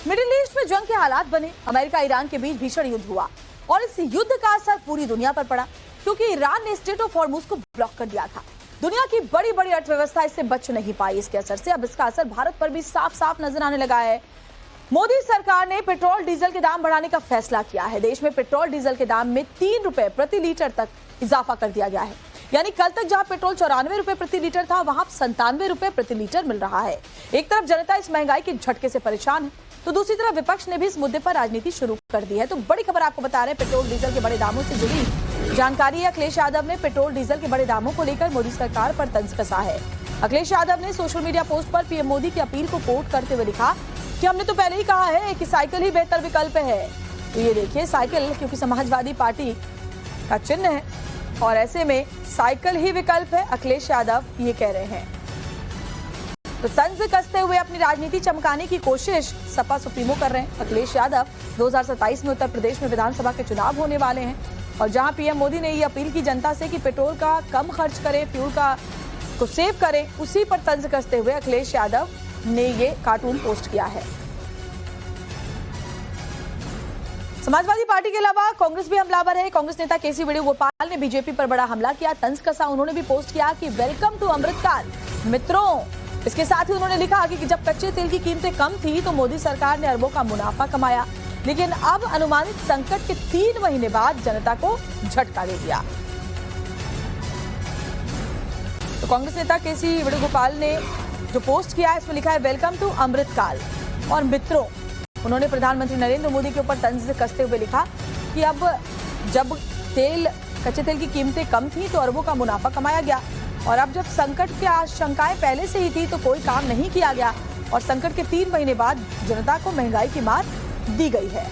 Middle east में जंग के हालात बने। अमेरिका ईरान के बीच भीषण युद्ध हुआ और इस युद्ध का असर पूरी दुनिया पर पड़ा, क्योंकि ईरान ने स्ट्रेट ऑफ हॉर्मुज को ब्लॉक कर दिया था। दुनिया की बड़ी बड़ी अर्थव्यवस्था इससे बच नहीं पाई इसके असर से। अब इसका असर भारत पर भी साफ साफ नजर आने लगा है। मोदी सरकार ने पेट्रोल डीजल के दाम बढ़ाने का फैसला किया है। देश में पेट्रोल डीजल के दाम में 3 रुपए प्रति लीटर तक इजाफा कर दिया गया है। यानी कल तक जहां पेट्रोल 94 रुपए प्रति लीटर था, वहां 97 रुपए प्रति लीटर मिल रहा है। एक तरफ जनता इस महंगाई के झटके से परेशान है, तो दूसरी तरफ विपक्ष ने भी इस मुद्दे पर राजनीति शुरू कर दी है। तो बड़ी खबर आपको बता रहे हैं, पेट्रोल डीजल के बड़े दामों से जुड़ी जानकारी है। अखिलेश यादव ने पेट्रोल डीजल के बड़े दामों को लेकर मोदी सरकार पर तंज कसा है। अखिलेश यादव ने सोशल मीडिया पोस्ट पर पीएम मोदी की अपील को कोट करते हुए लिखा कि हमने तो पहले ही कहा है कि साइकिल ही बेहतर विकल्प है। तो ये देखिए, साइकिल क्योंकि समाजवादी पार्टी का चिन्ह है और ऐसे में साइकिल ही विकल्प है, अखिलेश यादव ये कह रहे हैं। तो तंज कसते हुए अपनी राजनीति चमकाने की कोशिश सपा सुप्रीमो कर रहे हैं। अखिलेश यादव 2027 में उत्तर प्रदेश में विधानसभा के चुनाव होने वाले हैं और जहां पीएम मोदी ने ये अपील की जनता से कि पेट्रोल का कम खर्च करें, फ्यूल का को सेव करें, उसी पर तंज कसते हुए अखिलेश यादव ने ये कार्टून पोस्ट किया है। समाजवादी पार्टी के अलावा कांग्रेस भी हमलावर है। कांग्रेस नेता केसी वेणुगोपाल ने बीजेपी पर बड़ा हमला किया, तंज कसा। उन्होंने भी पोस्ट किया कि वेलकम टू अमृतकाल मित्रों। इसके साथ ही उन्होंने लिखा कि जब कच्चे तेल की कीमतें कम थी तो मोदी सरकार ने अरबों का मुनाफा कमाया, लेकिन अब अनुमानित संकट के 3 महीने बाद जनता को झटका दे दिया। तो कांग्रेस नेता केसी वेणुगोपाल ने जो पोस्ट किया है इसमें लिखा है वेलकम टू अमृतकाल और मित्रों। उन्होंने प्रधानमंत्री नरेंद्र मोदी के ऊपर तंज कसते हुए लिखा कि अब जब कच्चे तेल की कीमतें कम थी तो अरबों का मुनाफा कमाया गया और अब जब संकट की आशंकाएं पहले से ही थी तो कोई काम नहीं किया गया और संकट के 3 महीने बाद जनता को महंगाई की मार दी गई है।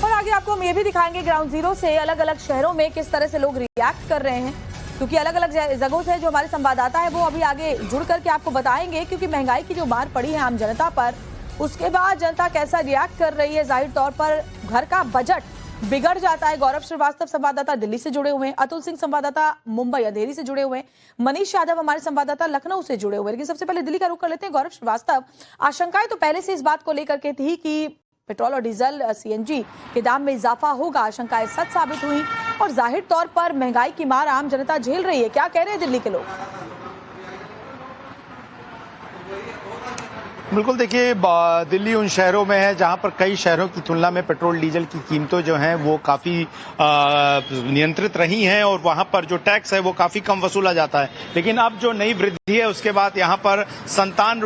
और आगे आपको हम ये भी दिखाएंगे ग्राउंड जीरो से अलग अलग शहरों में किस तरह से लोग रिएक्ट कर रहे हैं, क्योंकि अलग अलग जगहों से जो हमारे संवाददाता है वो अभी आगे जुड़ करके आपको बताएंगे। क्योंकि महंगाई की जो मार पड़ी है आम जनता पर, उसके बाद जनता कैसा रिएक्ट कर रही है। जाहिर तौर पर घर का बजट बिगड़ जाता है। गौरव श्रीवास्तव संवाददाता दिल्ली से जुड़े हुए हैं, अतुल सिंह संवाददाता मुंबई अंधेरी से जुड़े हुए हैं, मनीष यादव हमारे संवाददाता लखनऊ से जुड़े हुए हैं। लेकिन सबसे पहले दिल्ली का रुख कर लेते हैं। गौरव श्रीवास्तव, आशंकाएं तो पहले से इस बात को लेकर के थी कि पेट्रोल और डीजल सीएनजी के दाम में इजाफा होगा, आशंकाएं सच साबित हुई और जाहिर तौर पर महंगाई की मार आम जनता झेल रही है। क्या कह रहे हैं दिल्ली के लोग? बिल्कुल, देखिए दिल्ली उन शहरों में है जहां पर कई शहरों की तुलना में पेट्रोल डीजल की कीमतें जो हैं वो काफी नियंत्रित रही हैं और वहां पर जो टैक्स है वो काफी कम वसूला जाता है। लेकिन अब जो नई वृद्धि है उसके बाद यहां पर 97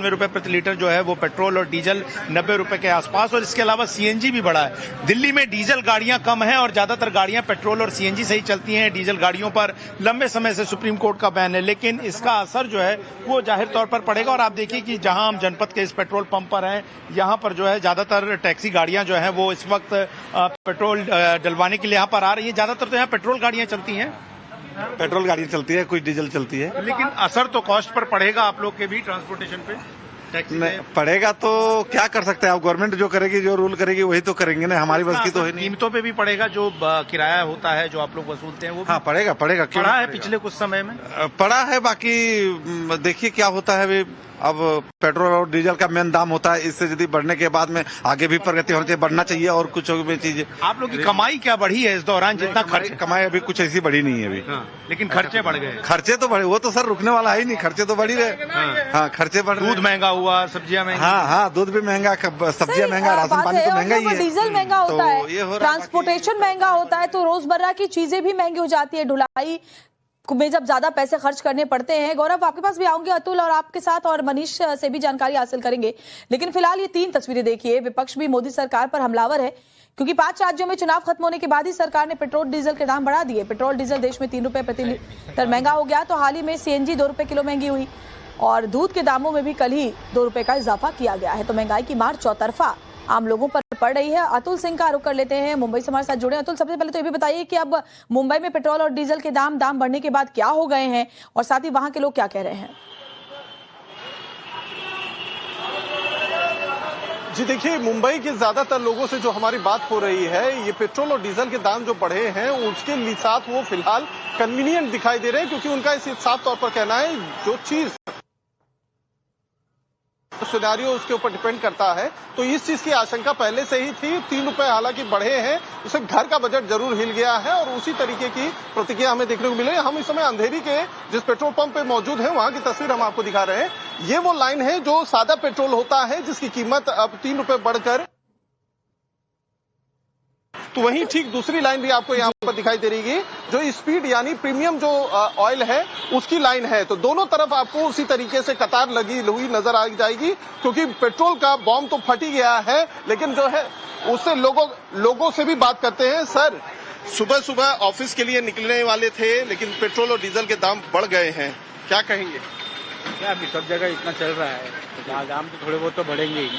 रुपए प्रति लीटर जो है वो पेट्रोल और डीजल 90 रुपए के आसपास, और इसके अलावा सीएनजी भी बढ़ा है। दिल्ली में डीजल गाड़ियां कम हैं और ज्यादातर गाड़ियां पेट्रोल और सीएनजी से ही चलती हैं। डीजल गाड़ियों पर लंबे समय से सुप्रीम कोर्ट का बैन है, लेकिन इसका असर जो है वो जाहिर तौर पर पड़ेगा। और आप देखिए कि जहां हम जनपद के इस पेट्रोल पंप पर हैं, यहां पर जो है ज्यादातर टैक्सी गाड़ियां जो हैं वो इस वक्त पेट्रोल डलवाने के लिए यहां पर आ रही है। ज्यादातर तो यहां पेट्रोल गाड़ियां चलती हैं, पेट्रोल गाड़ी चलती है, कुछ डीजल चलती है। लेकिन असर तो कॉस्ट पर पड़ेगा आप लोग के भी ट्रांसपोर्टेशन पे, टैक्सी नहीं पड़ेगा तो क्या कर सकते हैं आप? गवर्नमेंट जो करेगी, जो रूल करेगी वही तो करेंगे ना, हमारी बस की तो है नहीं। कीमतों पे भी पड़ेगा, जो किराया होता है जो आप लोग वसूलते हैं वो हाँ पड़ेगा। पड़ा है पिछले कुछ समय में, पड़ा है। बाकी देखिए क्या होता है। अभी अब पेट्रोल और डीजल का मेन दाम होता है, इससे यदि बढ़ने के बाद में आगे भी प्रगति होनी चाहिए, बढ़ना चाहिए। और कुछ भी चीजें, आप लोग की कमाई क्या बढ़ी है इस दौरान? जितना खर्च कमाई अभी कुछ ऐसी बढ़ी नहीं है अभी। लेकिन खर्चे बढ़ गए। खर्चे तो बढ़े, वो तो सर रुकने वाला है ही नहीं, खर्चे तो बढ़ ही रहे। हाँ खर्चे बढ़, दूध महंगा हुआ, सब्जियां महंगी। हाँ दूध भी महंगा, सब्जियां महंगा, राशन पानी तो महंगा ही है, डीजल महंगा होता है, ट्रांसपोर्टेशन महंगा होता है, तो रोजमर्रा की चीजें भी महंगी हो जाती है। ढुलाई में जब ज्यादा पैसे खर्च करने पड़ते हैं। गौरव आपके पास भी आऊंगे, अतुल और आपके साथ और मनीष से भी जानकारी हासिल करेंगे। लेकिन फिलहाल ये 3 तस्वीरें देखिए। विपक्ष भी मोदी सरकार पर हमलावर है, क्योंकि 5 राज्यों में चुनाव खत्म होने के बाद ही सरकार ने पेट्रोल डीजल के दाम बढ़ा दिए। पेट्रोल डीजल देश में 3 रुपए प्रति लीटर महंगा हो गया, तो हाल ही में सीएनजी 2 रुपए किलो महंगी हुई और दूध के दामों में भी कल ही 2 रुपए का इजाफा किया गया है। तो महंगाई की मार चौतरफा आम लोगों पर पड़ रही है। अतुल सिंह का रुख कर लेते हैं, मुंबई से हमारे साथ जुड़े। अतुल, सबसे पहले तो ये भी बताइए कि अब मुंबई में पेट्रोल और डीजल के दाम बढ़ने के बाद क्या हो गए हैं और साथ ही वहां के लोग क्या कह रहे हैं? जी देखिए, मुंबई के ज्यादातर लोगों से जो हमारी बात हो रही है, ये पेट्रोल और डीजल के दाम जो बढ़े हैं उसके साथ वो फिलहाल कन्वीनियंट दिखाई दे रहे हैं, क्योंकि उनका इस साफ तौर पर कहना है जो चीज सिनेरियो उसके ऊपर डिपेंड करता है। तो इस चीज की आशंका पहले से ही थी। 3 रुपए हालांकि बढ़े हैं, उससे घर का बजट जरूर हिल गया है और उसी तरीके की प्रतिक्रिया हमें देखने को मिले। हम इस समय अंधेरी के जिस पेट्रोल पंप पे मौजूद है वहां की तस्वीर हम आपको दिखा रहे हैं। ये वो लाइन है जो सादा पेट्रोल होता है जिसकी कीमत अब 3 रुपए बढ़कर, तो वहीं ठीक दूसरी लाइन भी आपको यहाँ पर दिखाई दे रही है जो स्पीड यानी प्रीमियम जो ऑयल है उसकी लाइन है। तो दोनों तरफ आपको उसी तरीके से कतार लगी हुई नजर आ जाएगी, क्योंकि पेट्रोल का बॉम्ब तो फट ही गया है। लेकिन जो है उससे लोगों से भी बात करते हैं। सर, सुबह सुबह ऑफिस के लिए निकलने वाले थे लेकिन पेट्रोल और डीजल के दाम बढ़ गए हैं, क्या कहेंगे? क्या अभी सब जगह इतना चल रहा है तो दाम तो थोड़े बहुत तो बढ़ेंगे ही।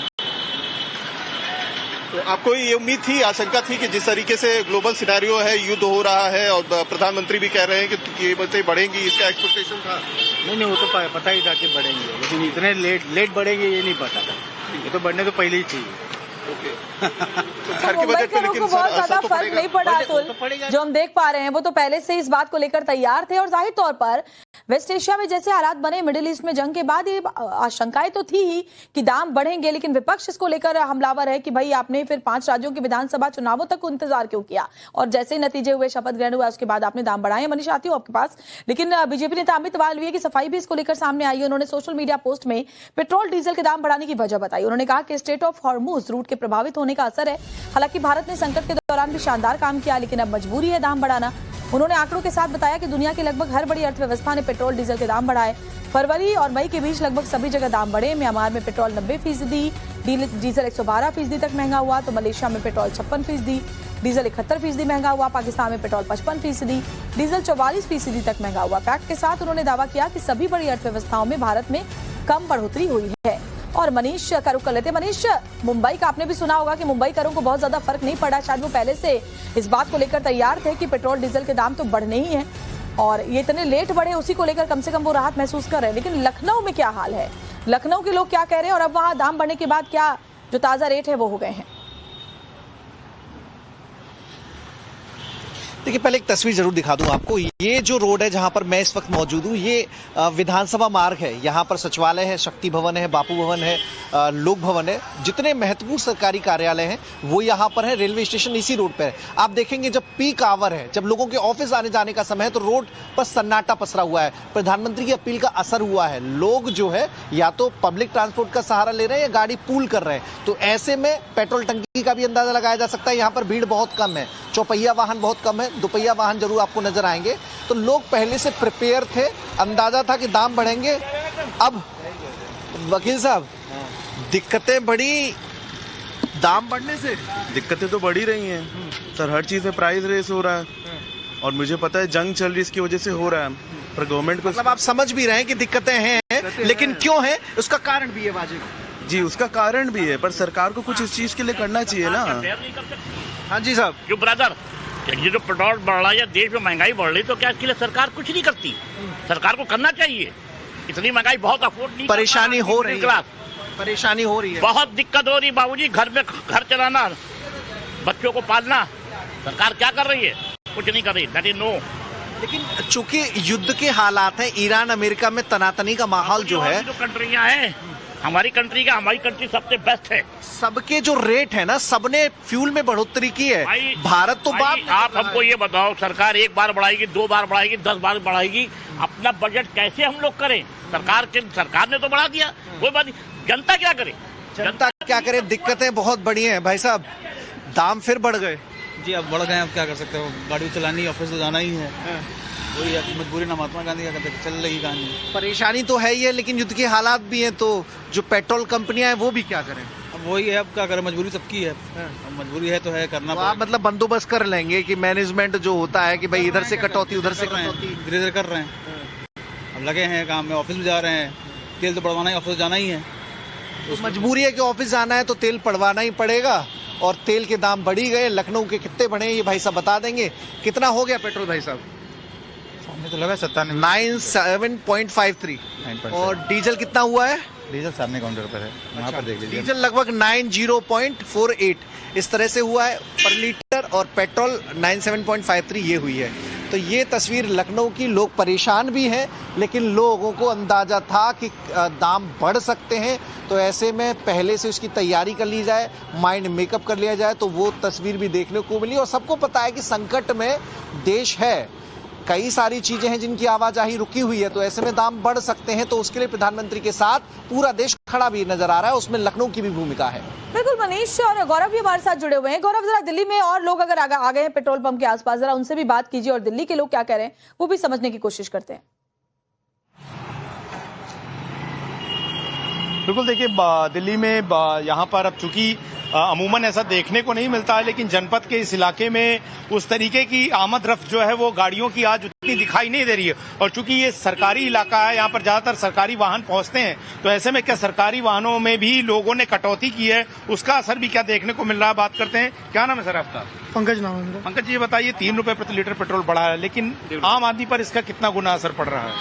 तो आपको ये उम्मीद थी, आशंका थी कि जिस तरीके से ग्लोबल सिनेरियो है, युद्ध हो रहा है और प्रधानमंत्री भी कह रहे हैं कि कीमतें बढ़ेंगी, इसका एक्सपेक्टेशन था? नहीं, वो तो पता ही था कि बढ़ेंगे, लेकिन इतने लेट बढ़ेंगे ये नहीं पता था। ये तो बढ़ने तो पहले ही चाहिए। तो घर के मुंबई बजट पे को लेकिन बहुत सर ज्यादा असर तो फर्क नहीं पड़ा अतुल। जो हम देख पा रहे हैं वो तो पहले से इस बात को लेकर तैयार थे और जाहिर तौर पर वेस्ट एशिया में जैसे हालात बने, मिडिल ईस्ट में जंग के बाद ये आशंकाएं तो थी ही कि दाम बढ़ेंगे, लेकिन विपक्ष इसको लेकर हमलावर है कि भाई आपने फिर 5 राज्यों के विधानसभा चुनावों तक इंतजार क्यों किया, और जैसे ही नतीजे हुए, शपथ ग्रहण हुआ, उसके बाद आपने दाम बढ़ाए। मनीष, आती हूं आपके पास। लेकिन बीजेपी नेता अमित वालवीय की सफाई भी इसको लेकर सामने आई है। उन्होंने सोशल मीडिया पोस्ट में पेट्रोल डीजल के दाम बढ़ाने की वजह बताई। उन्होंने कहा कि स्ट्रेट ऑफ हॉर्मुज रूट के प्रभावित होने का असर है। हालांकि भारत ने संकट के दौरान भी शानदार काम किया, लेकिन अब मजबूरी है दाम बढ़ाना। उन्होंने आंकड़ों के साथ बताया कि दुनिया की लगभग हर बड़ी अर्थव्यवस्था ने पेट्रोल डीजल के दाम बढ़ाए। फरवरी और मई के बीच लगभग सभी जगह दाम बढ़े। म्यांमार में पेट्रोल 90%, डीजल 112% तक महंगा हुआ, तो मलेशिया में पेट्रोल 56%, डीजल 71% महंगा हुआ, पाकिस्तान में पेट्रोल 55%, डीजल 44% तक महंगा हुआ। पैक्ट के साथ उन्होंने दावा किया कि सभी बड़ी अर्थव्यवस्थाओं में भारत में कम बढ़ोतरी हुई है। और मनीष का रुख कर लेते। मनीष, मुंबई का आपने भी सुना होगा कि मुंबई करों को बहुत ज्यादा फर्क नहीं पड़ा, शायद वो पहले से इस बात को लेकर तैयार थे कि पेट्रोल डीजल के दाम तो बढ़ने ही हैं और ये इतने लेट बढ़े, उसी को लेकर कम से कम वो राहत महसूस कर रहे हैं। लेकिन लखनऊ में क्या हाल है, लखनऊ के लोग क्या कह रहे हैं और अब वहां दाम बढ़ने के बाद क्या जो ताजा रेट है वो हो गए हैं? देखिए, पहले एक तस्वीर जरूर दिखा दूं आपको। ये जो रोड है जहां पर मैं इस वक्त मौजूद हूं, ये विधानसभा मार्ग है। यहां पर सचिवालय है, शक्ति भवन है, बापू भवन है, लोक भवन है। जितने महत्वपूर्ण सरकारी कार्यालय हैं वो यहां पर है। रेलवे स्टेशन इसी रोड पर है। आप देखेंगे जब पीक आवर है, जब लोगों के ऑफिस आने जाने का समय है, तो रोड पर सन्नाटा पसरा हुआ है। प्रधानमंत्री की अपील का असर हुआ है। लोग जो है या तो पब्लिक ट्रांसपोर्ट का सहारा ले रहे हैं या गाड़ी पूल कर रहे हैं। तो ऐसे में पेट्रोल टंकी का भी अंदाजा लगाया जा सकता है। यहाँ पर भीड़ बहुत कम है, चौपहिया वाहन बहुत कम है, दोपहिया वाहन जरूर आपको नजर आएंगे। तो लोग पहले से प्रिपेयर थे, अंदाजा था कि दाम बढ़ेंगे। अब वकील साहब, दिक्कतें बढ़ी दाम बढ़ने से? दिक्कतें तो बढ़ ही रही हैं सर, हर चीज में प्राइस रेस हो रहा है और मुझे पता है जंग चल रही है, इसकी वजह से हो रहा है। पर गवर्नमेंट को मतलब आप समझ भी रहे हैं कि दिक्कतें हैं, लेकिन क्यों है उसका कारण भी है वाजिब। जी, उसका कारण भी है, पर सरकार को कुछ इस चीज के लिए करना चाहिए ना। हाँ जी साहब। जो ब्रदर, ये जो पेट्रोल बढ़ रहा है या देश में महंगाई बढ़ रही, तो क्या इसके लिए सरकार कुछ नहीं करती? सरकार को करना चाहिए। इतनी महंगाई बहुत अफोर्ड नहीं, परेशानी हो रही है, परेशानी हो रही है, बहुत दिक्कत हो रही है बाबूजी। घर में घर चलाना, बच्चों को पालना, सरकार क्या कर रही है? कुछ नहीं कर रही, दैट इज नो। लेकिन चूंकि युद्ध के हालात हैं, ईरान अमेरिका में तनातनी का माहौल जो है, जो कंट्रियां हैं हमारी कंट्री सबसे बेस्ट है। सबके जो रेट है ना, सबने फ्यूल में बढ़ोतरी की है। भारत तो बात। आप हमको ये बताओ, सरकार 1 बार बढ़ाएगी, 2 बार बढ़ाएगी, 10 बार बढ़ाएगी, अपना बजट कैसे हम लोग करें? सरकार ने तो बढ़ा दिया, कोई बात नहीं, जनता क्या करे? जनता क्या करे? दिक्कतें बहुत बड़ी हैं भाई साहब, दाम फिर बढ़ गए। जी, अब बढ़ गए, अब क्या कर सकते हो? गाड़ी चलानी, ऑफिस तो जाना ही है, वही मजबूरी ना। महात्मा गांधी का कहते चल रही कहानी। परेशानी तो है ही है, लेकिन युद्ध के हालात भी हैं, तो जो पेट्रोल कंपनियां हैं वो भी क्या करें? अब वही है, अब क्या करें, मजबूरी सबकी है। अब मजबूरी है तो है, करना तो आप मतलब बंदोबस्त कर लेंगे कि मैनेजमेंट जो होता है कि भाई इधर से कटौती, उधर से कटौती, धीरे धीरे कर रहे हैं। अब लगे हैं काम में, ऑफिस में जा रहे हैं, तेल तो बढ़वाना ही, ऑफिस जाना ही है। तो मजबूरी है कि ऑफिस जाना है तो तेल पड़वाना ही पड़ेगा, और तेल के दाम बढ़ ही गए। लखनऊ के कितने बढ़े ये भाई साहब बता देंगे? कितना हो गया पेट्रोल भाई साहब? तो लगा 97.53। और डीजल कितना हुआ है? डीजल सामने काउंटर पर है, वहाँ पर देख लीजिए। डीजल लगभग 90.48 इस तरह से हुआ है पर लीटर, और पेट्रोल 97.53 ये हुई है। तो ये तस्वीर लखनऊ की, लोग परेशान भी हैं, लेकिन लोगों को अंदाजा था कि दाम बढ़ सकते हैं, तो ऐसे में पहले से उसकी तैयारी कर ली जाए, माइंड मेकअप कर लिया जाए, तो वो तस्वीर भी देखने को मिली। और सबको पता है कि संकट में देश है, कई सारी चीजें हैं जिनकी आवाजाही रुकी हुई है, तो ऐसे में दाम बढ़ सकते हैं। तो उसके लिए प्रधानमंत्री के साथ पूरा देश खड़ा भी नजर आ रहा है, उसमें लखनऊ की भी भूमिका है। बिल्कुल, मनीष और गौरव भी हमारे साथ जुड़े हुए हैं। गौरव, जरा दिल्ली में और लोग अगर आ गए हैं पेट्रोल पंप के आसपास, जरा उनसे भी बात कीजिए और दिल्ली के लोग क्या कह रहे हैं वो भी समझने की कोशिश करते हैं। बिल्कुल, देखिए दिल्ली में यहाँ पर अब चूंकि अमूमन ऐसा देखने को नहीं मिलता है, लेकिन जनपद के इस इलाके में उस तरीके की आमद रफ्त जो है वो गाड़ियों की आज उतनी दिखाई नहीं दे रही है। और चूंकि ये सरकारी इलाका है, यहाँ पर ज्यादातर सरकारी वाहन पहुंचते हैं, तो ऐसे में क्या सरकारी वाहनों में भी लोगों ने कटौती की है, उसका असर भी क्या देखने को मिल रहा है? बात करते हैं। क्या नाम है सर आपका? पंकज नाम है मेरा। पंकज जी, ये बताइए, 3 रुपए प्रति लीटर पेट्रोल बढ़ा है, लेकिन आम आदमी पर इसका कितना गुना असर पड़ रहा है?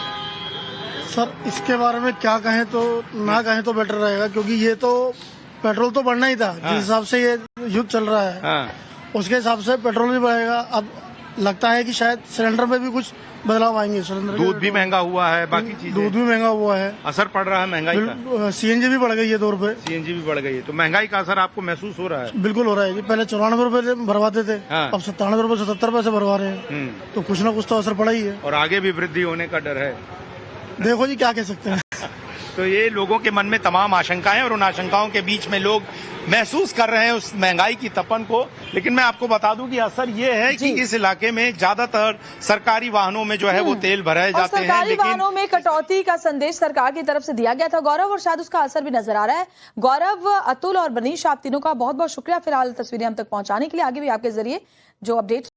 सर, इसके बारे में क्या कहें तो ना कहें तो बेटर रहेगा, क्योंकि ये तो पेट्रोल तो बढ़ना ही था। जिस हिसाब से ये युद्ध चल रहा है उसके हिसाब से पेट्रोल भी बढ़ेगा। अब लगता है कि शायद सिलेंडर में भी कुछ बदलाव आएंगे। सिलेंडर, दूध भी महंगा हुआ है, बाकी चीजें, दूध भी महंगा हुआ है, असर पड़ रहा है महंगाई का। सीएनजी भी बढ़ गई है 2 रुपए। सीएनजी भी बढ़ गई है, तो महंगाई का असर आपको महसूस हो रहा है? बिल्कुल हो रहा है जी। पहले 94 रुपए भरवाते थे, अब 97 रुपए 77 पैसे भरवा रहे हैं, तो कुछ ना कुछ तो असर पड़ा ही है। और आगे भी वृद्धि होने का डर है। देखो जी, क्या कह सकते हैं। तो ये लोगों के मन में तमाम आशंकाएं, और उन आशंकाओं के बीच में लोग महसूस कर रहे हैं उस महंगाई की तपन को। लेकिन मैं आपको बता दूं कि असर ये है कि इस इलाके में ज्यादातर सरकारी वाहनों में जो है वो तेल भराए जाते हैं, सरकारी वाहनों में कटौती का संदेश सरकार की तरफ से दिया गया था गौरव, और शायद उसका असर भी नजर आ रहा है। गौरव, अतुल और मनीष, आप तीनों का बहुत बहुत शुक्रिया फिलहाल तस्वीरें हम तक पहुंचाने के लिए। आगे भी आपके जरिए जो अपडेट